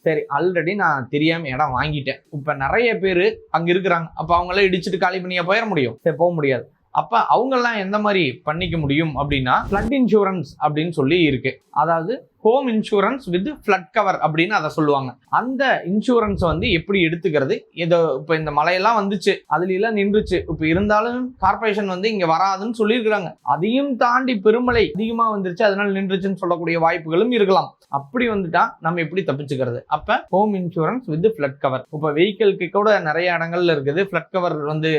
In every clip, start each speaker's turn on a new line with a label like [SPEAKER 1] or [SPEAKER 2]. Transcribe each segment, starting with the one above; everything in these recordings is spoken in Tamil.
[SPEAKER 1] சரி, ஆல்ரெடி நான் தெரியாம இடம் வாங்கிட்டேன். இப்ப நிறைய பேரு அங்க இருக்கிறாங்க. அப்ப அவங்கள இடிச்சிட்டு காலி பண்ணியா போயிட முடியும்? சரி, போக முடியாது. அப்ப அவங்கெல்லாம் எந்த மாதிரி பண்ணிக்க முடியும் அப்படின்னா, ஃப்ளட் இன்சூரன்ஸ் அப்படின்னு சொல்லி இருக்கு. அதாவது home insurance with flood cover அப்படின்னு அதை சொல்லுவாங்க. அந்த இன்சூரன்ஸ் வந்து எப்படி எடுத்துக்கிறது? இதோ இப்ப இந்த மழையெல்லாம் வந்துச்சு, அதுல எல்லாம் நின்றுச்சு. இப்ப இருந்தாலும் கார்பரேஷன் வந்து இங்க வராதுன்னு சொல்லியிருக்கிறாங்க. அதையும் தாண்டி பெருமழை அதிகமா வந்துருச்சு, அதனால நின்றுச்சுன்னு சொல்லக்கூடிய வாய்ப்புகளும் இருக்கலாம். அப்படி வந்துட்டா நம்ம எப்படி தப்பிச்சுக்கிறது? அப்ப home insurance with flood cover. இப்ப வெஹிக்கிள்க்கு கூட நிறைய இடங்கள்ல இருக்குது ஃப்ளட் கவர் வந்து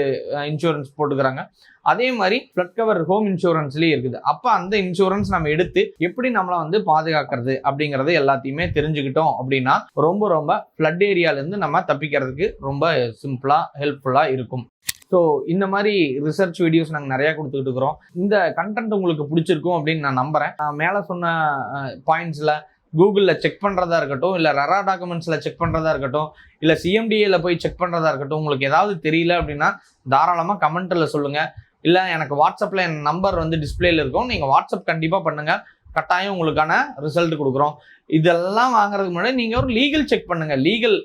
[SPEAKER 1] இன்சூரன்ஸ் போட்டுக்கிறாங்க. அதே மாதிரி ஃப்ளட் கவர் ஹோம் இன்சூரன்ஸ்லயே இருக்குது. அப்ப அந்த இன்சூரன்ஸ் நம்ம எடுத்து எப்படி நம்மளை வந்து பாதுகாக்கிறது அப்படிங்கறது எல்லாத்தையுமே தெரிஞ்சுக்கிட்டோம் அப்படின்னா ரொம்ப ரொம்ப ஃப்ளட் ஏரியால இருந்து நம்ம தப்பிக்கிறதுக்கு ரொம்ப சிம்பிளா ஹெல்ப்ஃபுல்லா இருக்கும். ஸோ இந்த மாதிரி ரிசர்ச் வீடியோஸ் நாங்கள் நிறையா கொடுத்துக்கிட்டு இருக்கிறோம். இந்த கண்டென்ட் உங்களுக்கு பிடிச்சிருக்கும் அப்படின்னு நான் நம்புறேன். மேலே சொன்ன பாயிண்ட்ஸில் கூகுளில் செக் பண்ணுறதா இருக்கட்டும், இல்லை ரெரா டாக்குமெண்ட்ஸில் செக் பண்ணுறதா இருக்கட்டும், இல்லை சிஎம்டிஏல போய் செக் பண்ணுறதா இருக்கட்டும், உங்களுக்கு ஏதாவது தெரியல அப்படின்னா தாராளமாக கமெண்ட்டில் சொல்லுங்கள். இல்லை எனக்கு வாட்ஸ்அப்பில் என் நம்பர் வந்து டிஸ்பிளேல இருக்கும், நீங்கள் வாட்ஸ்அப் கண்டிப்பாக பண்ணுங்கள். கட்டாயம் உங்களுக்கான ரிசல்ட் கொடுக்குறோம். இதெல்லாம் வாங்குறதுக்கு முன்னாடி நீங்கள் ஒரு லீகல் செக் பண்ணுங்கள். லீகல்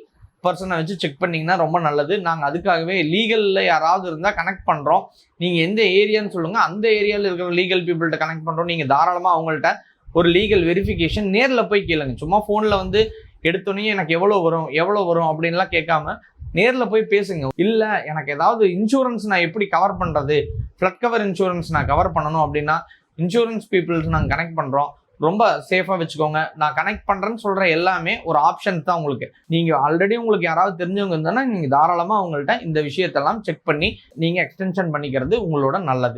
[SPEAKER 1] பர்சனை வச்சு செக் பண்ணிங்கன்னா ரொம்ப நல்லது. நாங்கள் அதுக்காகவே லீகலில் யாராவது இருந்தால் கனெக்ட் பண்ணுறோம். நீங்கள் எந்த ஏரியான்னு சொல்லுங்கள், அந்த ஏரியாவில் இருக்கிற லீகல் பீப்புள்கிட்ட கனெக்ட் பண்ணுறோம். நீங்கள் தாராளமாக அவங்கள்ட்ட ஒரு லீகல் வெரிஃபிகேஷன் நேரில் போய் கேளுங்க. சும்மா ஃபோனில் வந்து எடுத்தோன்னே எனக்கு எவ்வளோ வரும் அப்படின்லாம் கேட்காம நேரில் போய் பேசுங்க. இல்லை எனக்கு ஏதாவது இன்சூரன்ஸ் நான் எப்படி கவர் பண்ணுறது, ஃப்ளட் கவர் இன்சூரன்ஸ் நான் கவர் பண்ணணும் அப்படின்னா இன்சூரன்ஸ் பீப்புள்ஸ் நாங்கள் கனெக்ட் பண்ணுறோம். ரொம்ப சேஃபாக வச்சுக்கோங்க. நான் கனெக்ட் பண்ணுறேன்னு சொல்கிற எல்லாமே ஒரு ஆப்ஷன் தான் உங்களுக்கு. நீங்கள் ஆல்ரெடி உங்களுக்கு யாராவது தெரிஞ்சவங்க இருந்தால் நீங்கள் தாராளமாக அவங்கள்ட்ட இந்த விஷயத்தெல்லாம் செக் பண்ணி நீங்கள் எக்ஸ்டென்ஷன் பண்ணிக்கிறது உங்களோட நல்லது.